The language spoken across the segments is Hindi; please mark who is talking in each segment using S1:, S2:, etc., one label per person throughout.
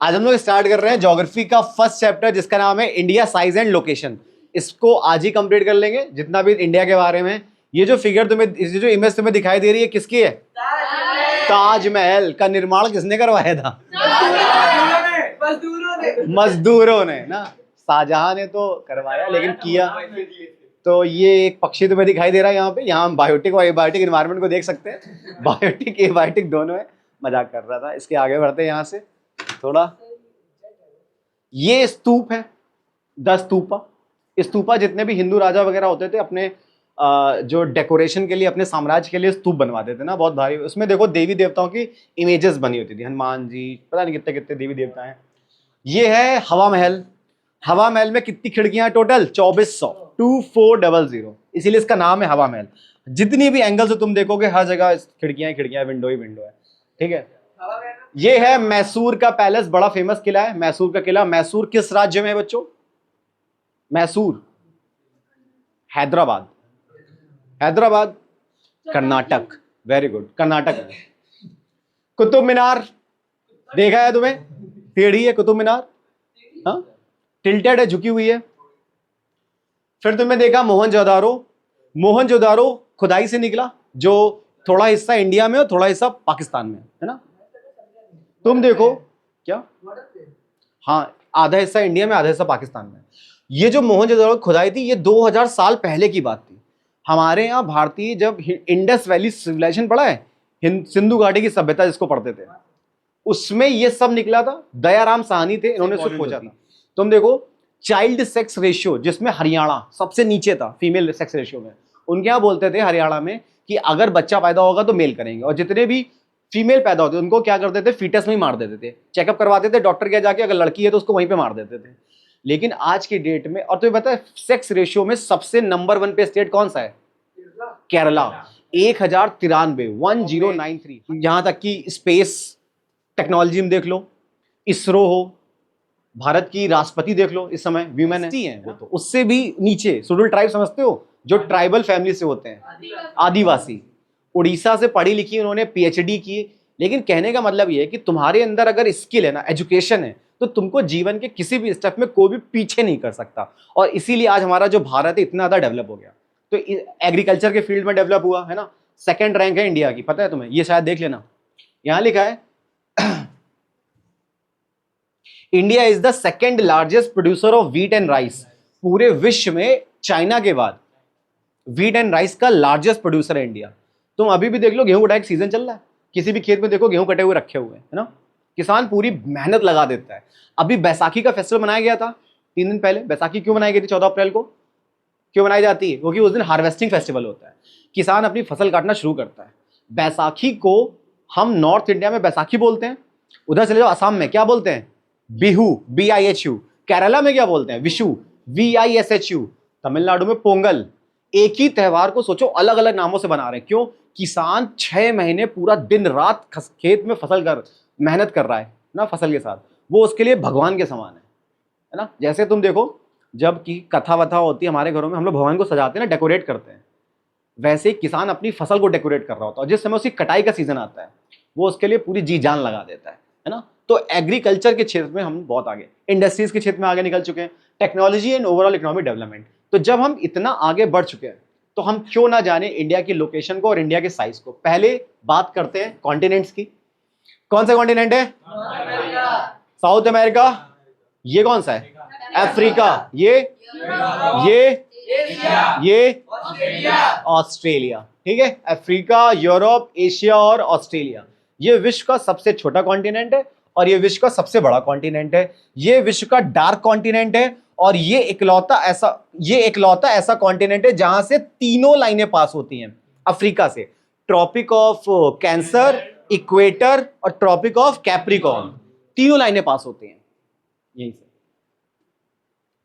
S1: आज हम लोग स्टार्ट कर रहे हैं ज्योग्राफी का फर्स्ट चैप्टर जिसका नाम है इंडिया साइज एंड लोकेशन। इसको आज ही कंप्लीट कर लेंगे जितना भी इंडिया के बारे में। ये जो फिगर तुम्हें, जो इमेज तुम्हें दिखाई दे रही है किसकी है? ताजमहल का निर्माण किसने करवाया था? मजदूरों ने ना। शाहजहां ने तो करवाया लेकिन किया। तो ये एक पक्षी तुम्हें दिखाई दे रहा है यहाँ पे। यहाँ हम बायोटिक और एबायोटिक एनवायरनमेंट को देख सकते हैं। बायोटिक एबायोटिक दोनों है। मजाक कर रहा था। इसके आगे बढ़ते हैं यहाँ से थोड़ा। ये स्तूप है, 10 स्तूपा। स्तूपा जितने भी हिंदू राजा वगैरह होते थे अपने जो डेकोरेशन के लिए, अपने साम्राज्य के लिए स्तूप बनवाते थे ना, बहुत भारी। उसमें देखो देवी देवताओं की इमेजेस बनी होती थी, हनुमान जी, पता नहीं कितने कितने देवी देवता हैं। ये है हवा महल। हवा महल में कितनी खिड़कियां टोटल? 2400, 2400। इसीलिए इसका नाम है हवा महल। जितनी भी एंगल से तुम देखोगे हर जगह खिड़कियां खिड़कियां, विंडो ही विंडो है। ठीक है। ये है मैसूर का पैलेस, बड़ा फेमस किला है मैसूर का किला। मैसूर किस राज्य में है बच्चों? मैसूर हैदराबाद। हैदराबाद कर्नाटक। वेरी गुड, कर्नाटक है। कुतुब मीनार देखा है तुमने? टेढ़ी है कुतुब मीनार, हाँ, टिल्टेड है, झुकी हुई है। फिर तुमने देखा मोहनजोदारो। मोहनजोदारो खुदाई से निकला, जो थोड़ा हिस्सा इंडिया में और थोड़ा हिस्सा पाकिस्तान में है ना। तुम देखो क्या, हाँ, आधा हिस्सा इंडिया में आधा हिस्सा पाकिस्तान में। ये जो मोहनजोदारो खुदाई थी ये 2000 साल पहले की बात थी। हमारे यहाँ भारतीय जब इंडस वैली सिविलाइजेशन पढ़ा है, सिंधु घाटी की सभ्यता जिसको पढ़ते थे, उसमें ये सब निकला था। दयाराम साहनी थे, इन्होंने उसको खोजा था। तुम देखो चाइल्ड सेक्स रेशियो, जिसमें हरियाणा सबसे नीचे था फीमेल सेक्स रेशियो में। उनके यहाँ बोलते थे हरियाणा में कि अगर बच्चा पैदा होगा तो मेल करेंगे, और जितने भी फीमेल पैदा होते उनको क्या करते थे? फीटस में ही मार देते थे। चेकअप करवाते थे डॉक्टर के जाके, अगर लड़की है तो उसको वहीं पे मार देते थे। लेकिन आज की डेट में, और तुम्हें पता है सेक्स रेशियो में सबसे नंबर 1 पे स्टेट कौन सा है? केरला। 1093, 1093। यहां तक कि स्पेस टेक्नोलॉजी में देख लो, इसरो हो, भारत की राष्ट्रपति देख लो, इस समय वीमेन है वो तो उससे भी नीचे। शेड्यूल ट्राइब समझते हो, जो ट्राइबल फैमिली से होते हैं, आदिवासी। उड़ीसा से पढ़ी लिखी, उन्होंने पीएचडी की। लेकिन कहने का मतलब ये है कि तुम्हारे अंदर अगर स्किल है ना, एजुकेशन है, तो तुमको जीवन के किसी भी स्टेप में कोई भी पीछे नहीं कर सकता। और इसीलिए आज हमारा जो भारत है इतना ज्यादा डेवलप हो गया। तो एग्रीकल्चर के फील्ड में डेवलप हुआ है ना। 2nd रैंक है इंडिया की, पता है तुम्हें? ये शायद देख लेना, यहां लिखा है India is the 2nd largest producer of wheat and rice. पूरे विश्व में चाइना के बाद व्हीट एंड राइस का लार्जेस्ट प्रोड्यूसर है इंडिया। तुम अभी भी देख लो, गेहूं कटाई का सीजन चल रहा है, किसी भी खेत में देखो गेहूं कटे हुए रखे हुए हैं, है ना। किसान पूरी मेहनत लगा देता है। अभी बैसाखी का फेस्टिवल मनाया गया था 3 दिन पहले। बैसाखी क्यों मनाई गई थी 14 अप्रैल को? क्यों मनाई जाती है? क्योंकि उस दिन हार्वेस्टिंग फेस्टिवल होता है, किसान अपनी फसल काटना शुरू करता है। बैसाखी को हम नॉर्थ इंडिया में बैसाखी बोलते हैं, उधर चले जाओ असम में क्या बोलते हैं? बिहू, BIHU। केरला में क्या बोलते हैं? विशु, VISHU। तमिलनाडु में पोंगल। एक ही त्योहार को सोचो अलग अलग नामों से बना रहे हैं। क्यों? किसान 6 महीने पूरा दिन रात खेत में फसल कर मेहनत कर रहा है ना, फसल के साथ। वो उसके लिए भगवान के समान है ना। जैसे तुम देखो जब की कथा वथा होती है हमारे घरों में, हम लोग भगवान को सजाते हैं ना, डेकोरेट करते हैं, वैसे ही किसान अपनी फसल को डेकोरेट कर रहा होता है। और जिस समय उसकी कटाई का सीजन आता है वो उसके लिए पूरी जी जान लगा देता है ना। तो एग्रीकल्चर के क्षेत्र में हम बहुत आगे, इंडस्ट्रीज के क्षेत्र में आगे निकल चुके हैं, technology and overall economic development. तो जब हम इतना आगे बढ़ चुके हैं तो हम क्यों ना जाने इंडिया की लोकेशन को और इंडिया के साइज को। पहले बात करते हैं कॉन्टिनेंट्स की। कौन सा कॉन्टिनेंट है? South America. ये कौन सा है? अफ्रीका। ये ऑस्ट्रेलिया। ठीक है, अफ्रीका, यूरोप, एशिया और ऑस्ट्रेलिया। ये विश्व का सबसे छोटा कॉन्टिनेंट है और ये विश्व का सबसे बड़ा कॉन्टिनेंट है। ये विश्व का डार्क कॉन्टिनेंट है और ये इकलौता ऐसा कॉन्टिनेंट है जहां से 3 लाइनें पास होती हैं अफ्रीका से। ट्रॉपिक ऑफ कैंसर, इक्वेटर और ट्रॉपिक ऑफ कैप्रिकॉर्न, 3 लाइनें पास होती हैं यहीं से।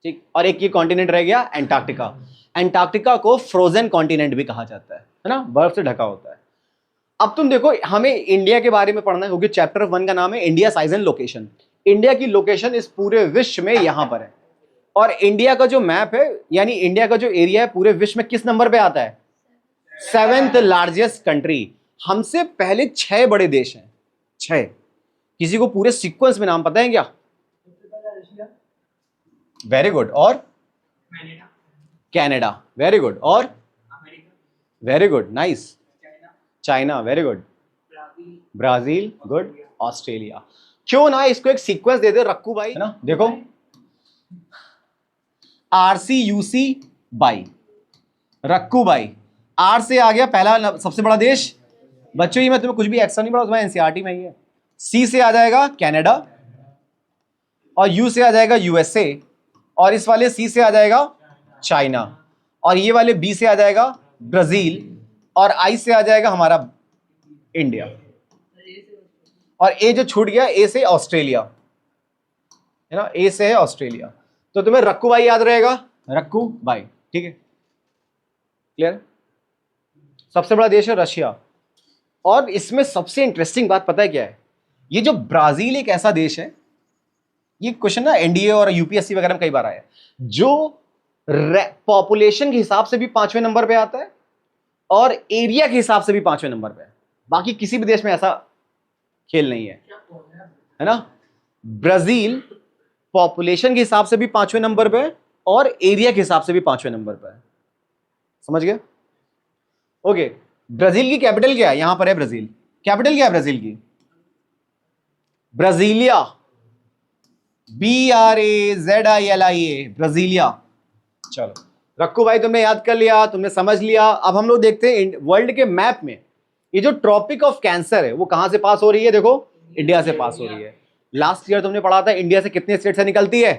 S1: ठीक, और एक ये कॉन्टिनेंट रह गया एंटार्क्टिका। एंटार्क्टिका को फ्रोजन कॉन्टिनेंट भी कहा जाता है ना, बर्फ से ढका होता है। अब तुम देखो, हमें इंडिया के बारे में पढ़ना है क्योंकि चैप्टर 1 का नाम है India size and location. India की लोकेशन इस पूरे विश्व में यहां पर है। और इंडिया का जो मैप है, यानी इंडिया का जो एरिया है पूरे विश्व में किस नंबर पे आता है? 7th largest country. हमसे पहले 6 बड़े देश हैं, 6। किसी को पूरे सीक्वेंस में नाम पता है क्या? Very good. और कनाडा, वेरी गुड। और very good, nice. China, very good. Brazil, good. Australia. क्यों ना इसको एक सीक्वेंस दे दे रक्कू भाई, है ना? देखो, RCUC बाई, रक्कू बाई। आर से आ गया पहला सबसे बड़ा देश। बच्चों ये मैं तुम्हें कुछ भी एक्स्ट्रा नहीं पढ़ा, उसमें एनसीईआरटी में ही है। सी से आ जाएगा कनाडा, और यू से आ जाएगा यूएसए, और इस वाले सी से आ जाएगा चाइना, और ये वाले बी से आ जाएगा ब्राजील, और आई से आ जाएगा हमारा इंडिया, और ए जो छूट गया ए से ऑस्ट्रेलिया, है ना? ए से है ऑस्ट्रेलिया। तो तुम्हें रक्कू बाई याद रहेगा, रक्कू बाई, ठीक है? क्लियर? सबसे बड़ा देश है रशिया। और इसमें सबसे इंटरेस्टिंग बात पता है क्या है? ये जो ब्राजील एक ऐसा देश है, ये क्वेश्चन ना एनडीए और यूपीएससी वगैरह में कई बार आया है, जो पॉपुलेशन के हिसाब से भी 5वें नंबर पे आता है और एरिया के हिसाब से भी 5वें नंबर पे है। बाकी किसी भी देश में ऐसा खेल नहीं है ना? ब्राजील पॉपुलेशन के हिसाब से भी 5वें नंबर पे है और एरिया के हिसाब से भी 5वें नंबर पे है। समझ गए? ओके। ब्राजील की कैपिटल क्या है? यहां पर है ब्राजील। कैपिटल क्या है ब्राजील की? Brasilia, BRAZILIA, Brasilia. चलो रक्कू भाई, तुमने याद कर लिया, तुमने समझ लिया। अब हम लोग देखते हैं वर्ल्ड के मैप में ये जो ट्रॉपिक ऑफ कैंसर है वो कहां से पास हो रही है? देखो, इंडिया से पास हो रही है। लास्ट ईयर तुमने पढ़ा था इंडिया से कितने स्टेट से निकलती है?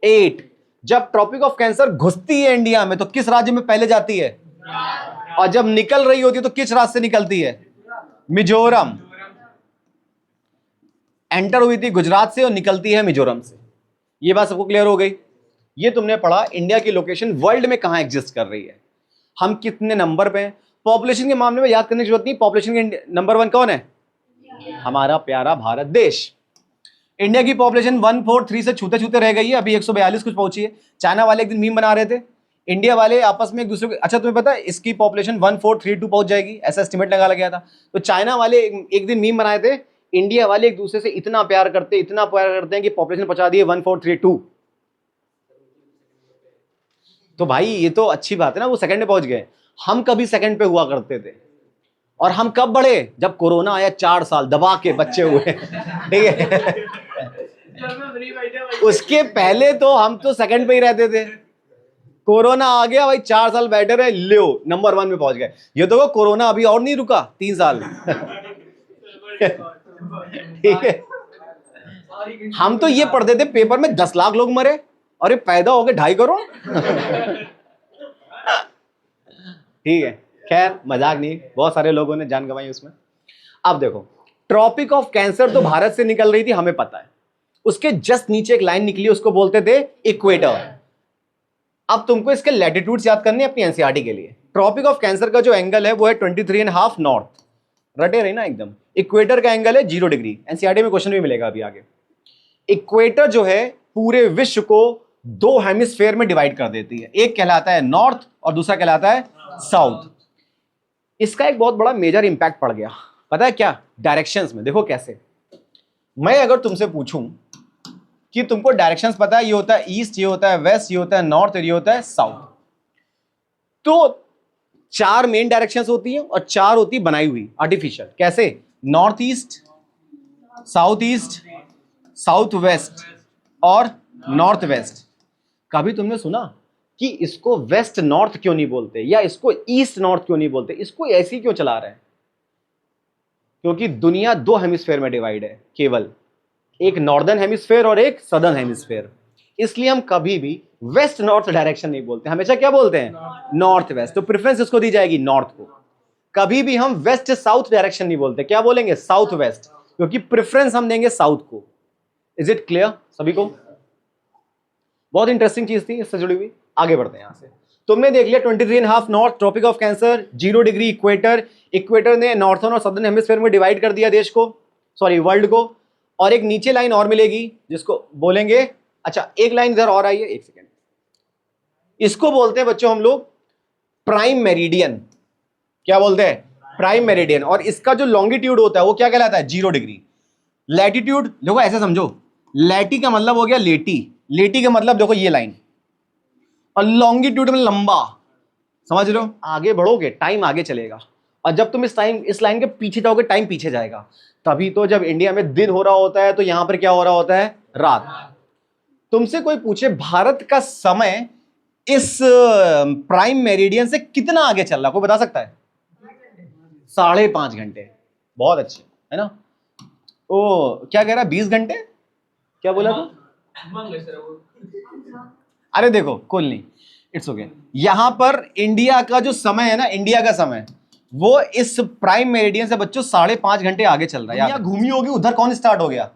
S1: 8। जब ट्रॉपिक ऑफ कैंसर घुसती है इंडिया में तो किस राज्य में पहले जाती है? और जब निकल रही होती है तो किस राज्य से निकलती है? मिजोरम। एंटर हुई थी गुजरात से और निकलती है मिजोरम से। ये बात सबको क्लियर हो गई? ये तुमने पढ़ा इंडिया की लोकेशन वर्ल्ड में कहां एग्जिस्ट कर रही है, हम कितने नंबर पे हैं। पॉपुलेशन के मामले में याद करने की जरूरत नहीं, पॉपुलेशन के नंबर 1 कौन है? हमारा प्यारा भारत देश। इंडिया की पॉपुलेशन 143 से छूते छूते रह गई है, अभी 142 कुछ पहुंची है। चाइना वाले एक दिन मीम बना रहे थे, इंडिया वाले आपस में एक दूसरे को, अच्छा तुम्हें पता है इसकी पॉपुलेशन 1432 पहुंच जाएगी, ऐसा एस्टिमेट लगा गया था। तो चाइना वाले एक दिन मीम बनाए थे, इंडिया वाले एक दूसरे से इतना प्यार करते हैं कि पॉपुलेशन पहुंचा दी है 1432। तो भाई ये तो अच्छी बात है ना, वो सेकंड में पहुंच गए। हम कभी सेकंड पे हुआ करते थे, और हम कब बढ़े? जब कोरोना आया, 4 साल दबा के बच्चे हुए, ठीक है? उसके पहले तो हम तो सेकंड पे ही रहते थे। कोरोना आ गया भाई, 4 साल बैठे रहे, लो नंबर 1 में पहुंच गए। ये तो कोरोना अभी और नहीं रुका, 3 साल। ठीक है? हम तो ये पढ़ते थे पेपर में 10 लाख लोग मरे, और ये पैदा हो गए 2.5 करोड़। ठीक है, खैर मजाक नहीं, बहुत सारे लोगों ने जान गंवाई उसमें। अब देखो, ट्रॉपिक ऑफ कैंसर तो भारत से निकल रही थी, हमें पता है। उसके जस्ट नीचे एक लाइन निकली, उसको बोलते थे इक्वेटर। अब तुमको इसके लैटिट्यूड्स याद करने अपनी एनसीईआरटी के लिए। ट्रॉपिक ऑफ कैंसर का जो एंगल है वो है 23.5 नॉर्थ, रटे रही ना एकदम। इक्वेटर का एंगल है 0 डिग्री। एनसीईआरटी में क्वेश्चन भी मिलेगा अभी आगे। इक्वेटर जो है पूरे विश्व को 2 हेमिस्फेयर में डिवाइड कर देती है, एक कहलाता है नॉर्थ और दूसरा कहलाता है साउथ। इसका एक बहुत बड़ा मेजर इंपैक्ट पड़ गया, पता है क्या? डायरेक्शंस में। देखो कैसे, मैं अगर तुमसे पूछूं कि तुमको डायरेक्शंस पता है, ये होता है ईस्ट, ये होता है वेस्ट, ये होता है नॉर्थ और ये होता है साउथ, तो 4 मेन डायरेक्शंस होती है और 4 होती बनाई हुई आर्टिफिशियल। कैसे? नॉर्थ ईस्ट, साउथ वेस्ट और नॉर्थ वेस्ट। कभी तुमने सुना कि इसको वेस्ट नॉर्थ क्यों नहीं बोलते, या इसको ईस्ट नॉर्थ क्यों नहीं बोलते, इसको ऐसी क्यों चला रहे हैं? क्योंकि दुनिया 2 हेमिस्फेयर में डिवाइड है, केवल एक नॉर्दर्न हेमिस्फेयर और एक सदर्न हेमिस्फेयर। इसलिए हम कभी भी वेस्ट नॉर्थ डायरेक्शन नहीं बोलते, हमेशा क्या बोलते हैं? North west. तो प्रेफरेंस इसको दी जाएगी नॉर्थ को। कभी भी हम वेस्ट साउथ डायरेक्शन नहीं बोलते, क्या बोलेंगे? साउथ वेस्ट, क्योंकि प्रेफरेंस हम देंगे साउथ को। इज इट क्लियर सभी को? बहुत इंटरेस्टिंग चीज थी, इससे जुड़ी हुई। आगे बढ़ते हैं यहां से। तुमने देख लिया 23.5 north, tropic of cancer, 0 degree equator. Equator ने नॉर्थर्न और सदर्न हेमिस्फेयर में डिवाइड कर दिया देश को, सॉरी वर्ल्ड को। और एक नीचे लाइन और मिलेगी जिसको बोलेंगे, अच्छा एक लाइन इधर और आई है, एक सेकेंड, इसको बोलते हैं बच्चों हम लोग प्राइम मेरिडियन। क्या बोलते हैं? Prime meridian. और इसका जो लॉन्गिट्यूड होता है वो क्या कहलाता है? 0 डिग्री। लैटिट्यूड देखो ऐसे समझो, लैटी का मतलब हो गया लेटी, लेटी का मतलब देखो ये लाइन, और लॉन्गिट्यूड में लंबा, समझ रहे हो? आगे बढ़ोगे टाइम आगे चलेगा, और जब तुम इस लाइन के पीछे जाओगे टाइम पीछे जाएगा। तभी तो जब इंडिया में दिन हो रहा होता है तो यहां पर क्या हो रहा होता है? रात। तुमसे कोई पूछे भारत का समय इस प्राइम मेरिडियन से कितना आगे चल रहा, कोई बता सकता है? 5.5 घंटे। बहुत अच्छे, है ना? ओ क्या कह रहा है, 20 घंटे? क्या बोला तू? अरे देखो कुल नहीं, इट्स ओके। यहां पर इंडिया का जो समय है ना, इंडिया का समय वो इस प्राइम मेरिडियन से बच्चों 5.5 घंटे आगे चल रहा है। यहाँ घूमी होगी, उधर कौन स्टार्ट हो गया?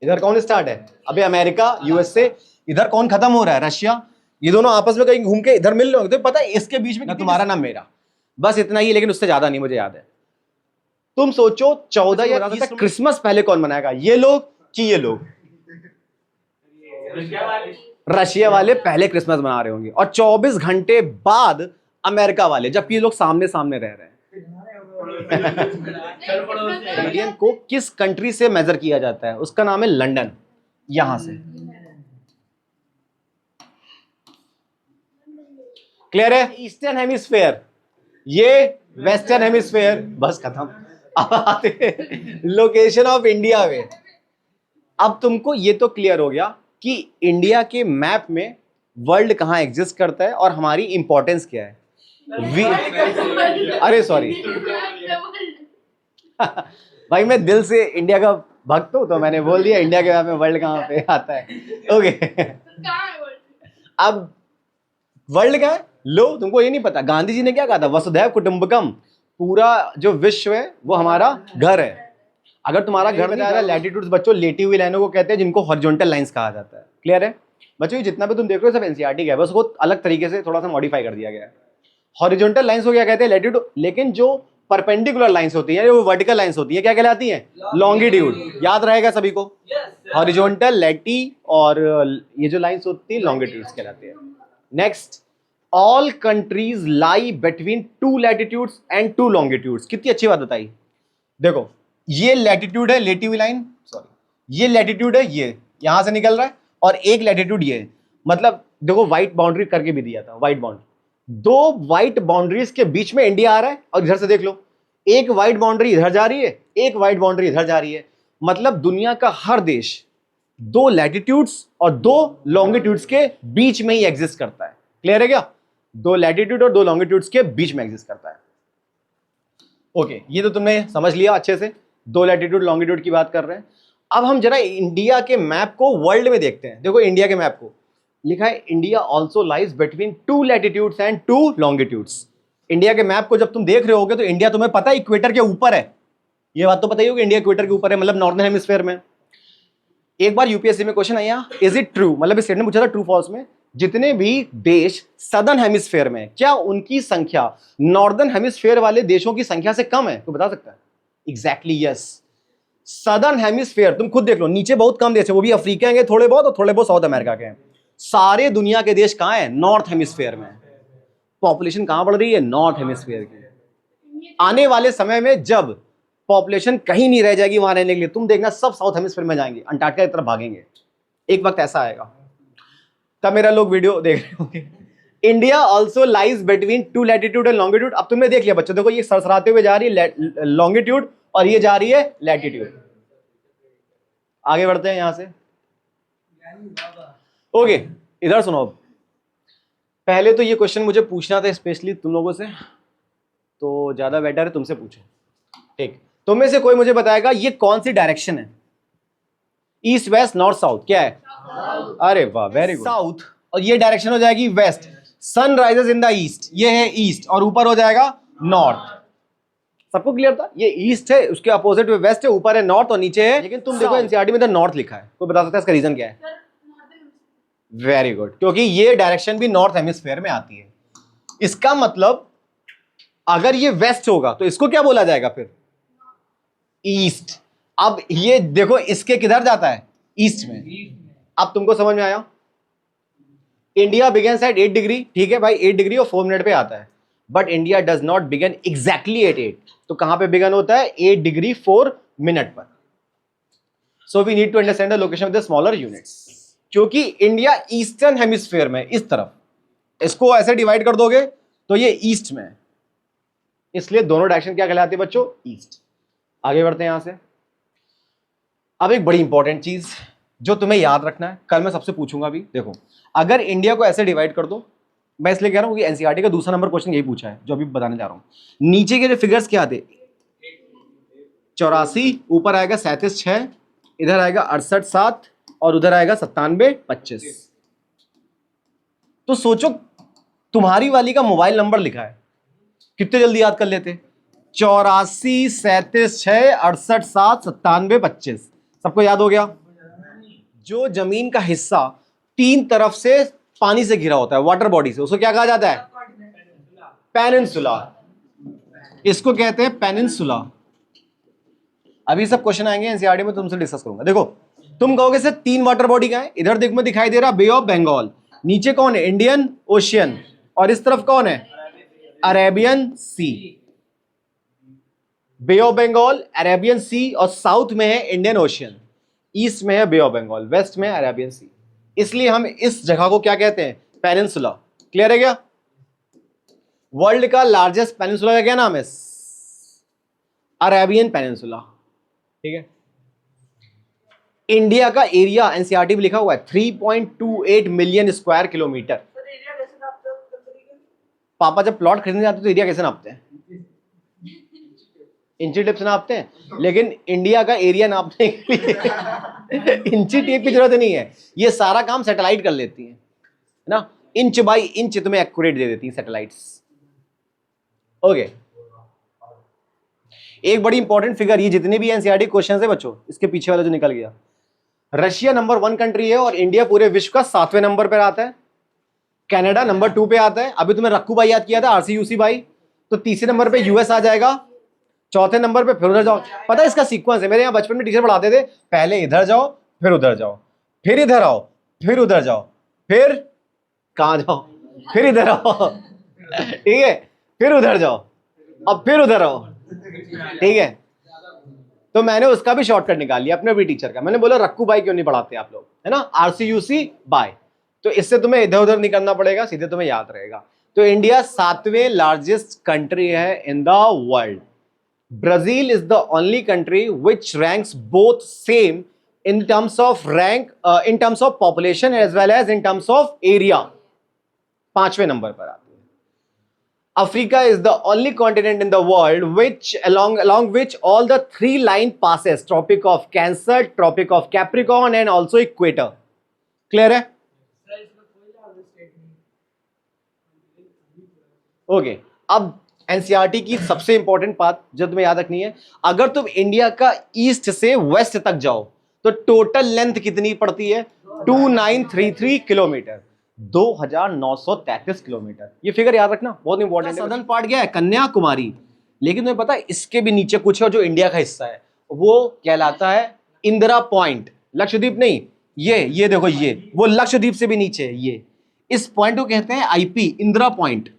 S1: इधर कौन स्टार्ट है? अबे अमेरिका, यूएसए। इधर कौन खत्म हो रहा है? रशिया। ये दोनों आपस में कहीं घूम के इधर मिल रहे होंगे। तो पता है इसके बीच में ना तुम्हारा ना मेरा, बस इतना ही, लेकिन उससे ज्यादा नहीं मुझे याद है। तुम सोचो 14 या 30 क्रिसमस पहले कौन मनाएगा, ये लोग कि ये लोग? रशिया वाले पहले क्रिसमस मना रहे होंगे, और 24 घंटे बाद अमेरिका वाले, जबकि ये लोग सामने सामने रह रहे हैं। इंडियन को किस कंट्री से मेजर किया जाता है? उसका नाम है लंदन। यहां से क्लियर है? ईस्टर्न हेमिस्फेयर, ये वेस्टर्न हेमिस्फेयर, बस खत्म। अब आते लोकेशन ऑफ इंडिया में। अब तुमको ये तो क्लियर हो गया कि इंडिया के मैप में वर्ल्ड कहां एग्जिस्ट करता है और हमारी इंपॉर्टेंस क्या है। अरे सॉरी भाई, मैं दिल से इंडिया का भक्त हूं, तो मैंने बोल दिया इंडिया के मैप में वर्ल्ड कहां पे आता है। ओके अब वर्ल्ड का है, लो तुमको ये नहीं पता गांधी जी ने क्या कहा था? वसुधैव कुटुंबकम, पूरा जो विश्व है वो हमारा घर है। अगर तुम्हारा घर में जा लैटिट्यूड्स बच्चों लेटी हुई लाइनों को कहते हैं, जिनको हॉरिजॉन्टल लाइंस कहा जाता है। क्लियर है बच्चों? ये जितना भी तुम देख रहे हो सब एनसीईआरटी का है, बस उसको अलग तरीके से थोड़ा सा मॉडिफाई कर दिया गया है। हॉरिजॉन्टल लाइंस को क्या कहते हैं? लैटिट्यूड। लेकिन जो परपेंडिकुलर लाइंस होती है, वो वर्टिकल लाइंस होती है, क्या कहलाती है? लॉन्गिट्यूड। याद रहेगा सभी को, हॉरिजॉन्टल, लैटी, और ये जो लाइंस होती है लॉन्गिट्यूड्स कहलाती है। Next, all countries lie between 2 latitudes and 2 longitudes. कितनी अच्छी बात बताई। देखो ये लैटिट्यूड है, लेटी हुई लाइन, सॉरी ये लैटिट्यूड है, ये यहां से निकल रहा है, और एक लैटिट्यूड ये, मतलब देखो व्हाइट बाउंड्री करके भी दिया था, व्हाइट बाउंड्री। 2 व्हाइट बाउंड्रीज के बीच में इंडिया आ रहा है, और इधर से देख लो, एक व्हाइट बाउंड्री इधर जा रही है, एक व्हाइट बाउंड्री इधर जा रही है। मतलब दुनिया का हर देश 2 लैटिट्यूड्स और 2 लॉन्गिट्यूड्स के बीच में ही एग्जिस्ट करता है। क्लियर है क्या? 2 लैटिट्यूड और 2 लॉन्गिट्यूड्स के बीच में एग्जिस्ट करता है। ओके ये तो तुमने समझ लिया अच्छे से, 2 लैटिट्यूड लॉन्गिट्यूड की बात कर रहे हैं। अब हम जरा इंडिया के मैप को वर्ल्ड में देखते हैं। देखो इंडिया के मैप को लिखा है, India also lies between 2 latitudes and 2 longitudes. India के मैप को जब तुम देख रहे होगे तो इंडिया तुम्हें पता है इक्वेटर के ऊपर है। ये बात तो पता ही होगी, इंडिया इक्वेटर के ऊपर है, मतलब नॉर्दर्न हेमिस्फीयर में। एक बार यूपीएससी में क्वेश्चन आया, इज इट ट्रू, मतलब इस स्टेटमेंट पूछा था ट्रू फॉल्स में, जितने भी देश सदर्न हेमिस्फीयर में, क्या उनकी संख्या नॉर्दर्न हेमिस्फीयर वाले देशों की संख्या से कम है? तो बता सकता है? Exactly yes. सदर्न हेमिस्फीयर तुम खुद देख लो, नीचे बहुत कम देश है, वो भी अफ्रीका के थोड़े बहुत, और थोड़े बहुत साउथ अमेरिका के हैं। सारे दुनिया के देश कहां है? नॉर्थ हेमिस्फीयर में। पॉपुलेशन कहां बढ़ रही है? नॉर्थ हेमिस्फीयर की। आने वाले समय में जब पॉपुलेशन कहीं नहीं रह जाएगी वहां रहने के लिए, तुम देखना सब साउथ हेमिस्फीयर में जाएंगे, अंटार्कटिका की तरफ भागेंगे। एक वक्त ऐसा आएगा, तब मेरा लोग वीडियो देख रहे होंगे। India also lies between 2 latitude and longitude. अब तुमने देख लिया बच्चों, देखो ये सरसराते हुए जा रही है लॉन्गिट्यूड, और ये जा रही है लैटिट्यूड। आगे बढ़ते हैं यहां से। ओके इधर सुनो, पहले तो ये क्वेश्चन मुझे पूछना था स्पेशली तुम लोगों से, तो ज्यादा बेटर है तुमसे पूछे। ठीक, तुम में से कोई मुझे बताएगा ये कौन सी डायरेक्शन है? East, west, north, south? क्या है? अरे वाह वेरी गुड, साउथ। और ये डायरेक्शन हो जाएगी west. Sun rises in the east, ये है ईस्ट, और ऊपर हो जाएगा नॉर्थ। सबको क्लियर था? ये ईस्ट है, उसके अपोजिट में वेस्ट है, ऊपर है नॉर्थ और नीचे है, लेकिन तुम देखो एनसीईआरटी में तो नॉर्थ लिखा है। कोई बता सकता है इसका रीजन क्या है? वेरी गुड, क्योंकि ये डायरेक्शन भी नॉर्थ हेमिस्फीयर में आती है। इसका मतलब अगर ये वेस्ट होगा तो इसको क्या बोला जाएगा फिर? ईस्ट। अब ये देखो इसके किधर जाता है? ईस्ट में। अब तुमको समझ में आया? इंडिया बिगेन्स एट 8 डिग्री, ठीक है भाई, 8 डिग्री और 4 मिनट पे आता है, but India does not begin exactly at 8। तो कहां पे बिगन होता है? 8 डिग्री 4 मिनट पर। So we need to understand the location of the smaller units, क्योंकि इंडिया ईस्टर्न हेमिस्फीयर में, इस तरफ, इसको ऐसे डिवाइड कर दोगे तो ये ईस्ट में है, इसलिए दोनों डायरेक्शन क्या कहलाती है बच्चों, ईस्ट। आगे बढ़ते हैं यहां से। अब एक बड़ी इंपॉर्टेंट चीज जो तुम्हें याद रखना है, कल मैं सबसे पूछूंगा भी, देखो अगर इंडिया को ऐसे डिवाइड कर दो, मैं इसलिए कह रहा हूं कि एनसीईआरटी का दूसरा नंबर क्वेश्चन यही पूछा है जो अभी बताने जा रहा हूं। नीचे के जो फिगर्स क्या थे, 84, ऊपर आएगा 37,6, इधर आएगा 68,7 और उधर आएगा 97,25। तो सोचो तुम्हारी वाली का मोबाइल नंबर लिखा है, कितने जल्दी याद कर लेते, 84, 37,6, 68,7, 97,25, सबको याद हो गया। जो जमीन का हिस्सा तीन तरफ से पानी से घिरा होता है, वाटर बॉडी से, उसको क्या कहा जाता है, पेनिनसुला, इसको कहते हैं पेनिनसुला। अभी सब क्वेश्चन आएंगे एनसीईआरटी में, तुमसे डिस्कस करूंगा। देखो तुम कहोगे सर तीन वाटर बॉडी का है, इधर देखो में दिखाई दे रहा बे ऑफ बंगाल, नीचे कौन है, इंडियन ओशियन, और इस तरफ कौन है, Arabian Sea. Bay of Bengal, Arabian Sea, और साउथ में है इंडियन ओशियन, ईस्ट में है बे ऑफ बंगाल, वेस्ट में अरेबियन सी, इसलिए हम इस जगह को क्या कहते हैं, पेनिनसुला। क्लियर है क्या? वर्ल्ड का लार्जेस्ट पेनिनसुला का क्या नाम है, अरेबियन पेनिनसुला। ठीक है। इंडिया का एरिया एनसीईआरटी में लिखा हुआ है 3.28 मिलियन स्क्वायर किलोमीटर। पापा जब प्लॉट खरीदने जाते तो एरिया कैसे नापते हैं, इंची टेप से नापते हैं, लेकिन इंडिया का एरिया नापने के लिए इंची टेप की जरूरत नहीं है, ये सारा काम सैटेलाइट कर लेती है ना, इंच बाई इंच तुम्हें एक्यूरेट दे देती है सैटेलाइट्स। ओके, एक बड़ी इंपॉर्टेंट फिगर, ये जितने भी एनसीईआरटी क्वेश्चन है बच्चों, इसके पीछे वाला जो निकल गया, रशिया नंबर 1 कंट्री है और इंडिया पूरे विश्व का 7वें नंबर पर आता है, कनाडा नंबर 2 पे आता है। अभी तुम्हें रक्कू भाई याद किया था, आरसीयूसी भाई, तो तीसरे नंबर पे यूएस आ जाएगा, चौथे नंबर पे फिर उधर जाओ। पता है इसका सीक्वेंस है, मेरे यहाँ बचपन में टीचर पढ़ाते थे, पहले इधर जाओ फिर उधर जाओ, फिर इधर आओ फिर उधर जाओ, फिर कहां जाओ, फिर इधर आओ, ठीक है, फिर उधर जाओ, अब फिर उधर आओ, ठीक है। तो मैंने उसका भी शॉर्टकट निकाल लिया अपने भी टीचर का, मैंने बोला रक्कू भाई क्यों नहीं पढ़ाते आप लोग, है ना, आरसीयूसी बाय, तो इससे तुम्हें इधर उधर नहीं करना पड़ेगा, सीधे तुम्हें याद रहेगा। तो इंडिया 7वें लार्जेस्ट कंट्री है in the world. Brazil is the only country which ranks both same in terms of rank, in terms of population as well as in terms of area, 5वें नंबर पर आती है। Africa is the only continent in the world which along which all the 3 line passes, Tropic of Cancer, Tropic of Capricorn and also equator। Clear है? Okay, अब एनसीईआरटी की सबसे इंपॉर्टेंट बात जो तुम्हें याद रखनी है, अगर तुम इंडिया का ईस्ट से वेस्ट तक जाओ तो टोटल लेंथ कितनी पड़ती है, 2933 किलोमीटर, 2933 किलोमीटर। ये फिगर याद रखना, बहुत इंपॉर्टेंट है। सदर्न पार्ट गया है कन्याकुमारी, लेकिन तुम्हें पता है इसके भी नीचे कुछ है जो इंडिया का हिस्सा है, वो कहलाता है इंदिरा पॉइंट, लक्षद्वीप नहीं, ये देखो, ये वो लक्षद्वीप से भी नीचे है, ये इस पॉइंट को कहते हैं आईपी, इंदिरा पॉइंट।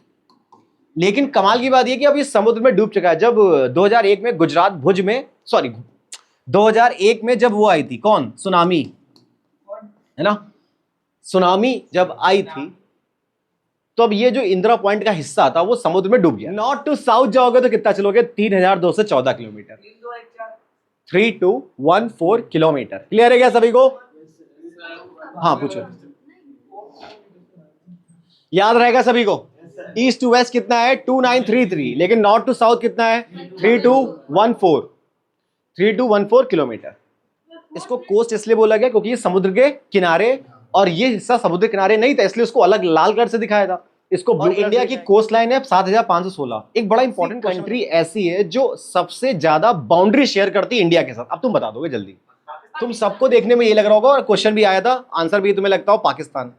S1: लेकिन कमाल की बात यह कि अब ये समुद्र में डूब चुका है। जब 2001 में गुजरात भुज में, 2001 में जब वो आई थी, कौन, सुनामी, है ना, सुनामी जब आई थी तो अब ये जो इंदिरा पॉइंट का हिस्सा था वो समुद्र में डूब गया। नॉर्थ टू साउथ जाओगे तो कितना चलोगे, 3214 किलोमीटर, 3214 किलोमीटर। क्लियर है क्या सभी को? हाँ पूछो, याद रहेगा सभी को? ईस्ट टू वेस्ट कितना है, 2933, लेकिन नॉर्थ टू साउथ कितना है, 3214 किलोमीटर। इसको कोस्ट इसलिए बोला गया क्योंकि ये समुद्र के किनारे, और ये हिस्सा समुद्र किनारे नहीं था इसलिए उसको अलग लाल कलर से दिखाया था इसको। और इंडिया की कोस्ट लाइन है 7516। एक बड़ा इंपॉर्टेंट कंट्री ऐसी है जो सबसे ज्यादा बाउंड्री शेयर करती है इंडिया के साथ। अब तुम बता दोगे जल्दी, तुम सबको देखने में ये लग रहा होगा और क्वेश्चन भी आया था, आंसर भी तुम्हें लगता हो पाकिस्तान।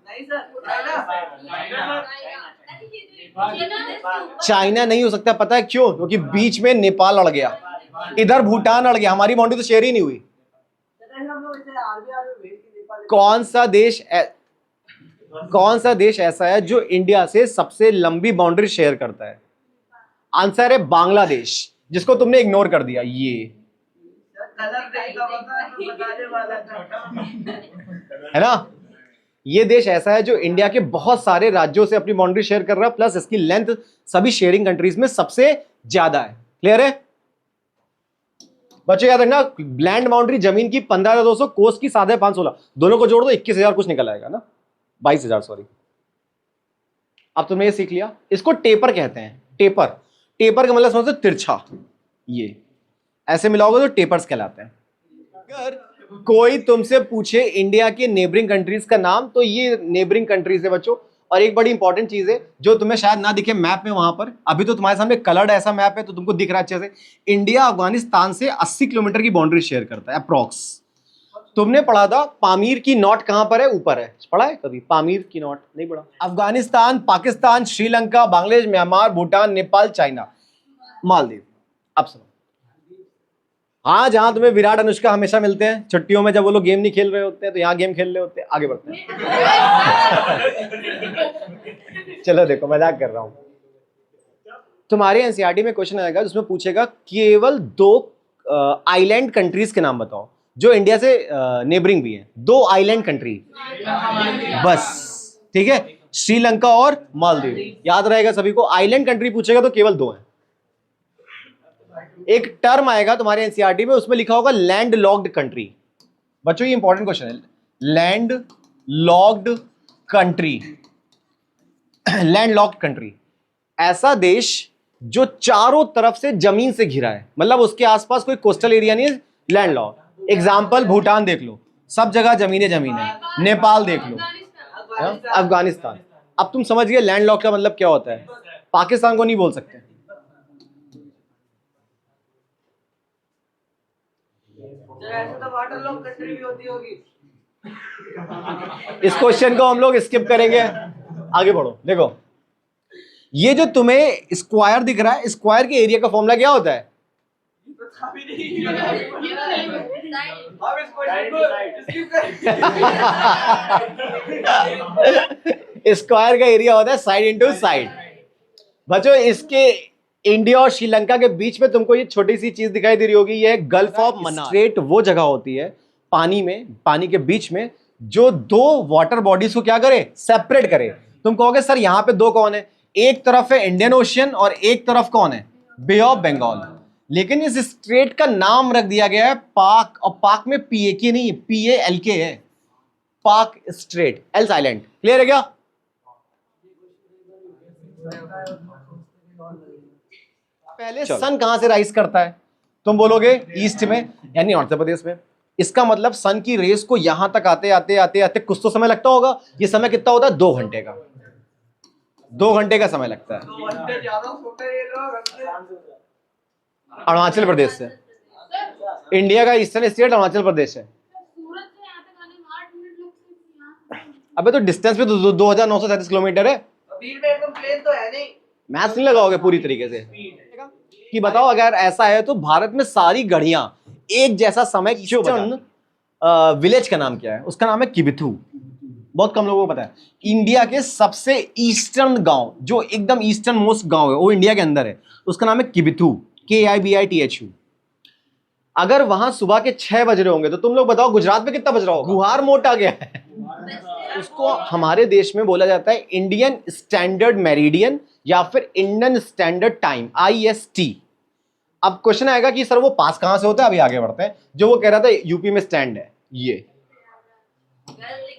S1: चाइना नहीं हो सकता, पता है क्यों? क्योंकि बीच में नेपाल अड़ गया, इधर भूटान अड़ गया, हमारी बाउंड्री तो शेयर ही नहीं हुई। कौन सा देश ऐसा है जो इंडिया से सबसे लंबी बाउंड्री शेयर करता है? आंसर है बांग्लादेश, जिसको तुमने इग्नोर कर दिया। ये
S2: कलर नहीं का बताने वाला था।
S1: है ना। ये देश ऐसा है जो इंडिया के बहुत सारे राज्यों से अपनी बाउंड्री शेयर कर रहा है, प्लस इसकी लेंथ सभी शेयरिंग कंट्रीज में सबसे ज्यादा है। क्लियर है बच्चे? याद रखना, लैंड बाउंड्री जमीन की 15,200, कोस्ट की 516, दोनों को जोड़ दो 21,000 कुछ निकल आएगा ना, 22,000 सॉरी। अब तुमने ये सीख लिया। इसको टेपर कहते हैं। टेपर, टेपर का मतलब समझते हो तिरछा, ये ऐसे मिलाओगे तो टेपर्स कहलाते हैं। अगर कोई तुमसे पूछे इंडिया के नेबरिंग कंट्रीज का नाम, तो ये नेबरिंग कंट्रीज है बच्चों। और एक बड़ी इंपॉर्टेंट चीज है जो तुम्हें शायद ना दिखे मैप में, वहां पर अभी तो तुम्हारे सामने कलर्ड ऐसा मैप है तो तुमको दिख रहा है अच्छे से। इंडिया अफगानिस्तान से 80 किलोमीटर की बाउंड्री शेयर करता है अप्रॉक्स। तुमने पढ़ा था पामीर की नॉट कहां पर है? ऊपर है, पढ़ा है कभी पामीर की नॉट? नहीं पढ़ा। Afghanistan, Pakistan, Sri Lanka, Bangladesh, Myanmar, Bhutan, Nepal, China, Maldives. अब सुनो, हाँ जहां तुम्हें विराट अनुष्का हमेशा मिलते हैं छुट्टियों में, जब वो लोग गेम नहीं खेल रहे होते हैं तो यहाँ गेम खेल रहे होते हैं। आगे बढ़ते हैं। चलो देखो, मजाक कर रहा हूं। तुम्हारे एनसीईआरटी में क्वेश्चन आएगा जिसमें पूछेगा केवल 2 आइलैंड कंट्रीज के नाम बताओ जो इंडिया से नेबरिंग भी है। 2 आइलैंड कंट्री बस, ठीक है, श्रीलंका और मालदीव। याद रहेगा सभी को, आइलैंड कंट्री पूछेगा तो केवल 2 है। एक टर्म आएगा तुम्हारे एनसीईआरटी में, उसमें लिखा होगा लैंड लॉक्ड कंट्री। बच्चों ये इंपॉर्टेंट क्वेश्चन है, land locked country. Land locked country ऐसा देश जो चारों तरफ से जमीन से घिरा है, मतलब उसके आसपास कोई कोस्टल एरिया नहीं है, लैंड लॉक्ड। एग्जांपल भूटान देख लो, सब जगह जमीन है। नेपाल देख लो, अफगानिस्तान। अब तुम समझ गए लैंड लॉक्ड का मतलब क्या होता है। पाकिस्तान को नहीं बोल सकते।
S2: ऐसे तो वाटर लॉक कंट्री भी होती होगी।
S1: इस क्वेश्चन को हम लोग स्किप करेंगे, आगे बढ़ो। देखो ये जो तुम्हें स्क्वायर दिख रहा है, स्क्वायर के एरिया का फॉर्मूला क्या होता है? स्क्वायर का एरिया होता है साइड इंटू साइड। बच्चों इसके इंडिया और श्रीलंका के बीच में तुमको ये छोटी सी चीज दिखाई दे रही होगी, ये गल्फ ऑफ मन्नार। स्ट्रेट वो जगह होती है पानी में, पानी के बीच में, जो 2 वाटर बॉडीज को क्या करे, सेपरेट करे। तुम कहोगे सर यहाँ पे 2 कौन है? एक तरफ है इंडियन ओशियन और एक तरफ कौन है? Bay of Bengal. लेकिन इस स्ट्रेट का नाम रख दिया गया है पाक, और पाक में PAK नहीं, PALK है, पाक स्ट्रेट, एल्स आइलैंड। क्लियर है क्या? पहले सन कहां से राइज करता है? तुम बोलोगे ईस्ट में, यानी उत्तर प्रदेश में। इसका मतलब सन की रेस को यहां तक आते आते आते आते कुछ तो समय लगता होगा। ये समय कितना होता है? 2 घंटे का। 2 घंटे का समय लगता है अरुणाचल प्रदेश से। इंडिया का ईस्टर्न स्टेट अरुणाचल प्रदेश है। अबे तो डिस्टेंस पे तो 2,937 किलोमीटर है।
S2: प्लेन तो है नहीं,
S1: मैथ्स नहीं लगाओगे पूरी तरीके से कि बताओ अगर ऐसा है तो भारत में सारी घड़ियां एक जैसा समय क्यों बता। विलेज का नाम क्या है? उसका नाम है किबिथू। बहुत कम लोगों को पता है। इंडिया के सबसे ईस्टर्न गांव, जो एकदम ईस्टर्न मोस्ट गांव है, वो इंडिया के अंदर है, उसका नाम है किबिथू, KIBITHU। अगर वहां सुबह के 6 बज रहे होंगे तो तुम लोग बताओ गुजरात में कितना बज रहा होगा? गुहार मोट आ गया है। उसको हमारे देश में बोला जाता है इंडियन स्टैंडर्ड मेरिडियन या फिर इंडियन स्टैंडर्ड टाइम, IST। अब क्वेश्चन आएगा कि सर वो पास कहां से होता है? अभी आगे बढ़ते हैं। जो वो कह रहा था यूपी में स्टैंड है, ये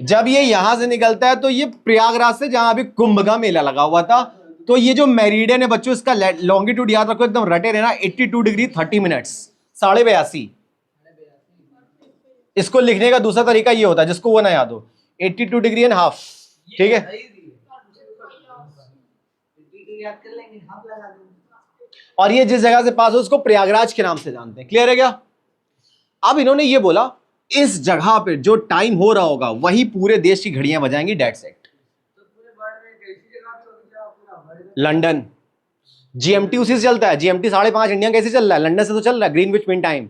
S1: जब ये यहां से निकलता है तो ये प्रयागराज से, जहां अभी कुंभ का मेला लगा हुआ था, तो ये जो मेरिडियन है बच्चों, इसका लॉन्गिट्यूड याद रखो, एकदम रटे रहना, 82 डिग्री 30 मिनट्स, 82.5। इसको लिखने का दूसरा तरीका ये होता है, जिसको वो ना याद हो, 82 डिग्री एंड हाफ। ठीक है, और ये जिस जगह से पास हो उसको प्रयागराज के नाम से जानते हैं। क्लियर है क्या? अब इन्होंने ये बोला इस जगह पे जो टाइम हो रहा होगा वही पूरे देश की घड़ियां बजाएंगी, डेट सेट। लंदन GMT उसी से चलता है। GMT 5:30 इंडिया कैसे चल रहा है? लंदन से तो चल रहा है, ग्रीनविच मीन टाइम।